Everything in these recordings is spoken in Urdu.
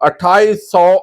2800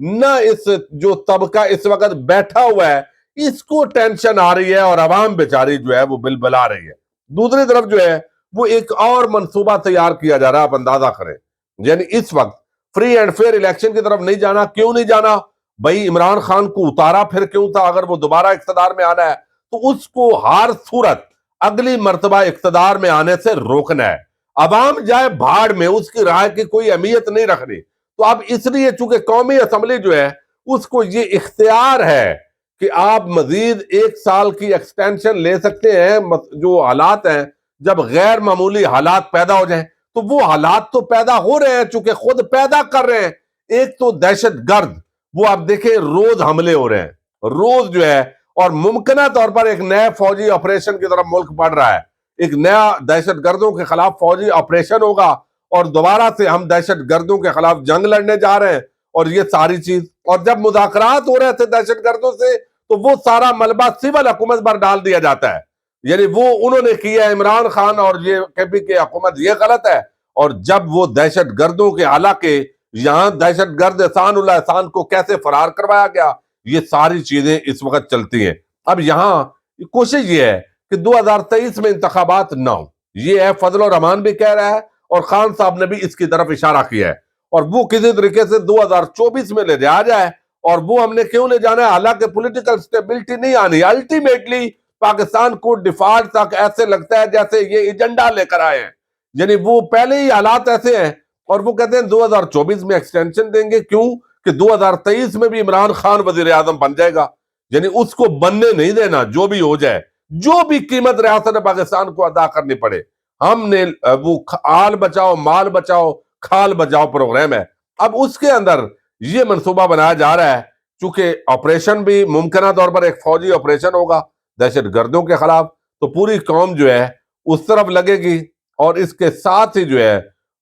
نہ اس جو طبقہ اس وقت بیٹھا ہوا ہے اس کو ٹینشن آ رہی ہے اور عوام بیچاری جو ہے وہ بلبلا رہی ہے. دوسری طرف جو ہے وہ ایک اور منصوبہ تیار کیا جا رہا ہے. آپ اندازہ کریں, یعنی اس وقت فری اینڈ فیئر الیکشن کی طرف نہیں جانا. کیوں نہیں جانا بھائی؟ عمران خان کو اتارا پھر کیوں تھا؟ اگر وہ دوبارہ اقتدار میں آنا ہے تو اس کو ہر صورت اگلی مرتبہ اقتدار میں آنے سے روکنا ہے. عوام جائے بھاڑ میں, اس کی رائے کی کوئی اہمیت نہیں رکھنی. تو اب اس لیے چونکہ قومی اسمبلی جو ہے اس کو یہ اختیار ہے کہ آپ مزید 1 سال کی ایکسٹینشن لے سکتے ہیں. جو حالات ہیں, جب غیر معمولی حالات پیدا ہو جائیں تو وہ حالات تو پیدا ہو رہے ہیں, چونکہ خود پیدا کر رہے ہیں. ایک تو دہشت گرد, وہ آپ دیکھیں روز حملے ہو رہے ہیں, روز جو ہے, اور ممکنہ طور پر ایک نئے فوجی آپریشن کی طرف ملک بڑھ رہا ہے. ایک نیا دہشت گردوں کے خلاف فوجی آپریشن ہوگا اور دوبارہ سے ہم دہشت گردوں کے خلاف جنگ لڑنے جا رہے ہیں. اور یہ ساری چیز, اور جب مذاکرات ہو رہے تھے دہشت گردوں سے تو وہ سارا ملبہ سول حکومت پر ڈال دیا جاتا ہے. یعنی وہ انہوں نے کیا ہے, عمران خان اور یہ KP کی حکومت, یہ غلط ہے. اور جب وہ دہشت گردوں کے, حالانکہ یہاں دہشت گرد احسان اللہ احسان کو کیسے فرار کروایا گیا, یہ ساری چیزیں اس وقت چلتی ہیں. اب یہاں کوشش یہ ہے کہ 2023 میں انتخابات نہ ہو. یہ ہے فضل الرحمان بھی کہہ رہا ہے اور خان صاحب نے بھی اس کی طرف اشارہ کیا ہے, اور وہ کسی طریقے سے 2024 میں لے جایا جائے. اور وہ ہم نے کیوں لے جانا ہے؟ حالانکہ پولیٹیکل سٹیبلٹی نہیں آنی. الٹیمیٹلی پاکستان کو ڈیفالٹ تک ایسے لگتا ہے جیسے یہ ایجنڈا لے کر آئے ہیں. یعنی وہ پہلے ہی حالات ایسے ہیں اور وہ کہتے ہیں 2024 میں ایکسٹینشن دیں گے. کیوں کہ 2023 میں بھی عمران خان وزیر اعظم بن جائے گا. یعنی اس کو بننے نہیں دینا, جو بھی ہو جائے, جو بھی قیمت ریاست پاکستان کو ادا کرنی پڑے. ہم نے وہ آل بچاؤ مال بچاؤ کھال بچاؤ پروگرام ہے. اب اس کے اندر یہ منصوبہ بنایا جا رہا ہے, چونکہ آپریشن بھی ممکنہ طور پر ایک فوجی آپریشن ہوگا دہشت گردوں کے خلاف, تو پوری قوم جو ہے اس طرف لگے گی. اور اس کے ساتھ ہی جو ہے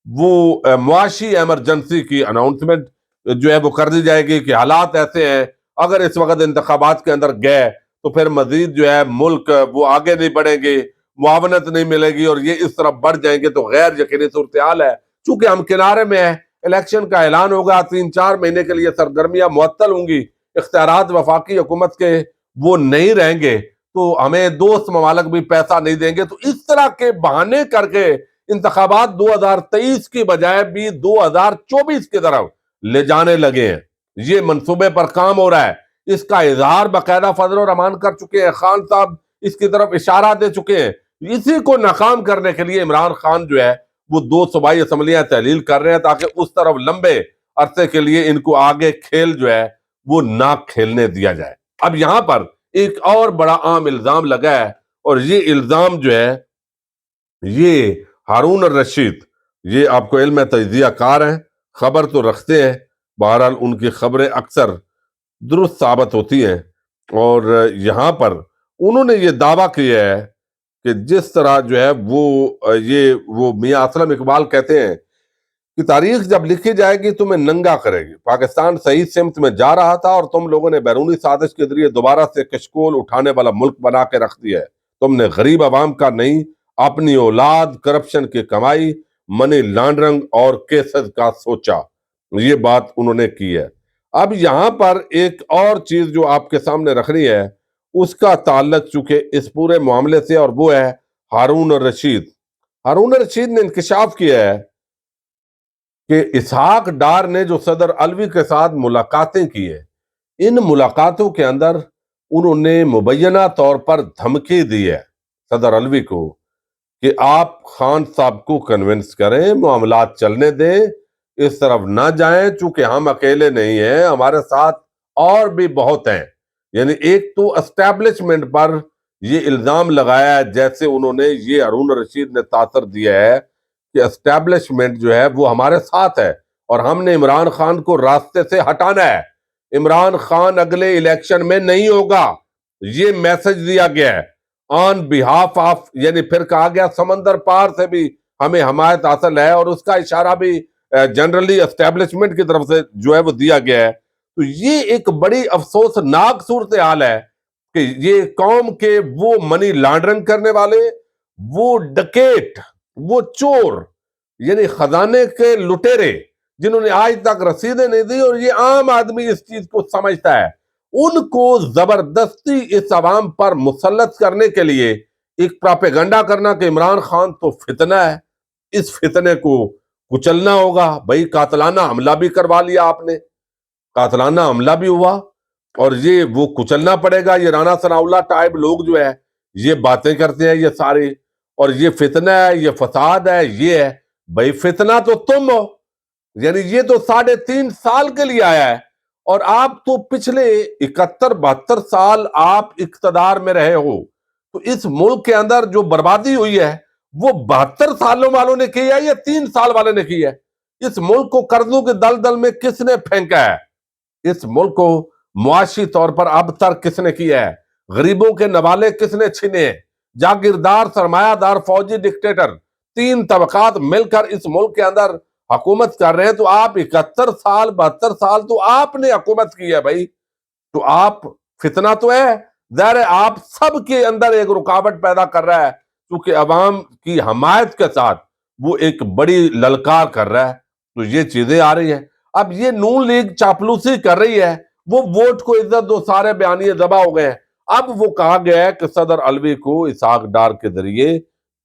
وہ معاشی ایمرجنسی کی اناؤنسمنٹ جو ہے وہ کر دی جائے گی کہ حالات ایسے ہیں, اگر اس وقت انتخابات کے اندر گئے تو پھر مزید جو ہے ملک وہ آگے نہیں بڑھیں گے, معاونت نہیں ملے گی, اور یہ اس طرف بڑھ جائیں گے تو غیر یقینی صورتحال ہے. چونکہ ہم کنارے میں ہیں, الیکشن کا اعلان ہوگا, 3-4 مہینے کے لیے سرگرمیاں معطل ہوں گی, اختیارات وفاقی حکومت کے وہ نہیں رہیں گے, تو ہمیں دوست ممالک بھی پیسہ نہیں دیں گے. تو اس طرح کے بہانے کر کے انتخابات 2023 کی بجائے بھی 2024 کی طرف لے جانے لگے ہیں. یہ منصوبے پر کام ہو رہا ہے. اس کا اظہار باقاعدہ فضل الرحمان کر چکے ہیں, خان صاحب اس کی طرف اشارہ دے چکے ہیں. اسی کو ناکام کرنے کے لیے عمران خان جو ہے وہ 2 صوبائی اسمبلیاں تحلیل کر رہے ہیں تاکہ اس طرف لمبے عرصے کے لیے ان کو آگے کھیل جو ہے وہ نہ کھیلنے دیا جائے. اب یہاں پر ایک اور بڑا عام الزام لگا ہے, اور یہ الزام جو ہے یہ ہارون الرشید, یہ آپ کو علم ہے تجزیہ کار ہیں, خبر تو رکھتے ہیں, بہرحال ان کی خبریں اکثر درست ثابت ہوتی ہیں. اور یہاں پر انہوں نے یہ دعویٰ کیا ہے کہ جس طرح جو ہے وہ میاں اسلم اقبال کہتے ہیں کہ تاریخ جب لکھی جائے گی تمہیں ننگا کرے گی. پاکستان صحیح سمت میں جا رہا تھا اور تم لوگوں نے بیرونی سازش کے ذریعے دوبارہ سے کشکول اٹھانے والا ملک بنا کے رکھ دیا ہے. تم نے غریب عوام کا نہیں, اپنی اولاد, کرپشن کی کمائی, منی لانڈرنگ اور کیسز کا سوچا. یہ بات انہوں نے کی ہے. اب یہاں پر ایک اور چیز جو آپ کے سامنے رکھنی ہے, اس کا تعلق چونکہ اس پورے معاملے سے, اور وہ ہے ہارون الرشید. ہارون الرشید نے انکشاف کیا ہے کہ اسحاق ڈار نے جو صدر علوی کے ساتھ ملاقاتیں کی ہیں, ان ملاقاتوں کے اندر انہوں نے مبینہ طور پر دھمکی دی ہے صدر علوی کو کہ آپ خان صاحب کو کنونس کریں, معاملات چلنے دیں, اس طرف نہ جائیں, چونکہ ہم اکیلے نہیں ہیں, ہمارے ساتھ اور بھی بہت ہیں. یعنی ایک تو اسٹیبلشمنٹ پر یہ الزام لگایا ہے, جیسے انہوں نے یہ ہارون الرشید نے تاثر دیا ہے کہ اسٹیبلشمنٹ جو ہے وہ ہمارے ساتھ ہے اور ہم نے عمران خان کو راستے سے ہٹانا ہے. عمران خان اگلے الیکشن میں نہیں ہوگا, یہ میسج دیا گیا ہے آن بیہاف آف, یعنی پھر کہا گیا سمندر پار سے بھی ہمیں حمایت حاصل ہے, اور اس کا اشارہ بھی جنرلی اسٹیبلشمنٹ کی طرف سے جو ہے وہ دیا گیا ہے. تو یہ ایک بڑی افسوسناک صورتحال ہے کہ یہ قوم کے وہ منی لانڈرنگ کرنے والے, وہ ڈکیٹ, وہ چور, یعنی خزانے کے لٹیرے جنہوں نے آج تک رسیدیں نہیں دی، اور یہ عام آدمی اس چیز کو سمجھتا ہے، ان کو زبردستی اس عوام پر مسلط کرنے کے لیے ایک پراپیگنڈا کرنا کہ عمران خان تو فتنہ ہے، اس فتنے کو کچلنا ہوگا۔ بھائی قاتلانہ حملہ بھی کروا لیا آپ نے، قاتلانہ حملہ بھی ہوا، اور یہ وہ کچلنا پڑے گا۔ یہ رانا ثناء اللہ ٹائپ لوگ جو ہے یہ باتیں کرتے ہیں یہ سارے، اور یہ فتنہ ہے، یہ فساد ہے، یہ ہے۔ بھائی فتنہ تو تم ہو، یعنی یہ تو 3.5 سال کے لیے آیا ہے، اور آپ تو پچھلے 71-72 سال آپ اقتدار میں رہے ہو۔ تو اس ملک کے اندر جو بربادی ہوئی ہے وہ 72 سالوں والوں نے کی ہے یا 3 سال والے نے کی ہے؟ اس ملک کو قرضوں کے دلدل میں کس نے پھینکا ہے؟ اس ملک کو معاشی طور پر ابتر کس نے کیا ہے؟ غریبوں کے نوالے کس نے چھینے ہیں؟ جاگیردار، سرمایہ دار، فوجی، ڈکٹیٹر، 3 طبقات مل کر اس ملک کے اندر حکومت کر رہے ہیں۔ تو آپ 71 سال 72 سال تو آپ نے حکومت کی ہے بھائی، تو آپ فتنہ تو ہے، ظاہر ہے آپ سب کے اندر ایک رکاوٹ پیدا کر رہا ہے، کیونکہ عوام کی حمایت کے ساتھ وہ ایک بڑی للکار کر رہا ہے۔ تو یہ چیزیں آ رہی ہیں۔ اب یہ نون لیگ چاپلوسی کر رہی ہے، وہ ووٹ کو عزت دو سارے بیانیے ذبح ہو گئے ہیں۔ اب وہ کہا گیا ہے کہ صدر علوی کو اسحاق ڈار کے ذریعے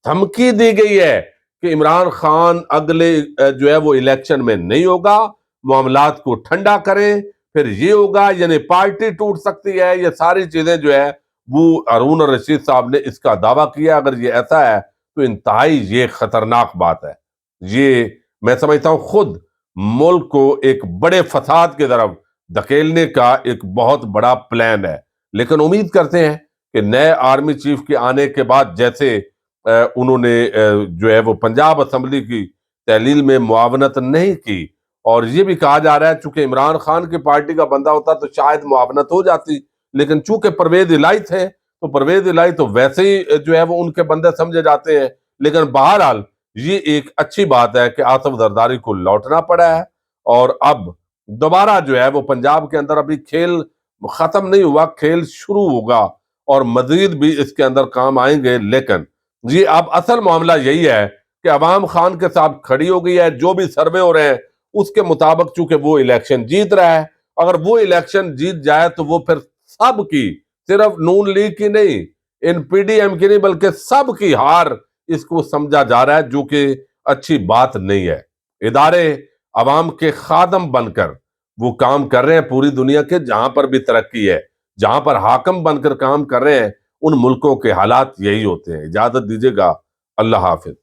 دھمکی دی گئی ہے کہ عمران خان اگلے جو ہے وہ الیکشن میں نہیں ہوگا، معاملات کو ٹھنڈا کریں، پھر یہ ہوگا، یعنی پارٹی ٹوٹ سکتی ہے۔ یہ ساری چیزیں جو ہے وہ ہارون الرشید صاحب نے اس کا دعویٰ کیا۔ اگر یہ ایسا ہے تو انتہائی یہ خطرناک بات ہے۔ یہ میں سمجھتا ہوں خود ملک کو ایک بڑے فساد کی طرف دھکیلنے کا ایک بہت بڑا پلان ہے۔ لیکن امید کرتے ہیں کہ نئے آرمی چیف کے آنے کے بعد، جیسے انہوں نے جو ہے وہ پنجاب اسمبلی کی تحلیل میں معاونت نہیں کی، اور یہ بھی کہا جا رہا ہے چونکہ عمران خان کی پارٹی کا بندہ ہوتا تو شاید معاونت ہو جاتی، لیکن چونکہ پرویز الہی تھے تو پرویز الہی تو ویسے ہی جو ہے وہ ان کے بندے سمجھے جاتے ہیں۔ لیکن بہرحال یہ ایک اچھی بات ہے کہ آصف زرداری کو لوٹنا پڑا ہے، اور اب دوبارہ جو ہے وہ پنجاب کے اندر ابھی کھیل ختم نہیں ہوا، کھیل شروع ہوگا، اور مزید بھی اس کے اندر کام آئیں گے۔ لیکن یہ اب اصل معاملہ یہی ہے کہ عوام خان کے ساتھ کھڑی ہو گئی ہے۔ جو بھی سروے ہو رہے ہیں اس کے مطابق چونکہ وہ الیکشن جیت رہا ہے، اگر وہ الیکشن جیت جائے تو وہ پھر سب کی، صرف نون لیگ کی نہیں، ان پی ڈی ایم کی نہیں، بلکہ سب کی ہار اس کو سمجھا جا رہا ہے، جو کہ اچھی بات نہیں ہے۔ ادارے عوام کے خادم بن کر وہ کام کر رہے ہیں پوری دنیا کے، جہاں پر بھی ترقی ہے، جہاں پر حاکم بن کر کام کر رہے ہیں، ان ملکوں کے حالات یہی ہوتے ہیں۔ اجازت دیجیے گا، اللہ حافظ۔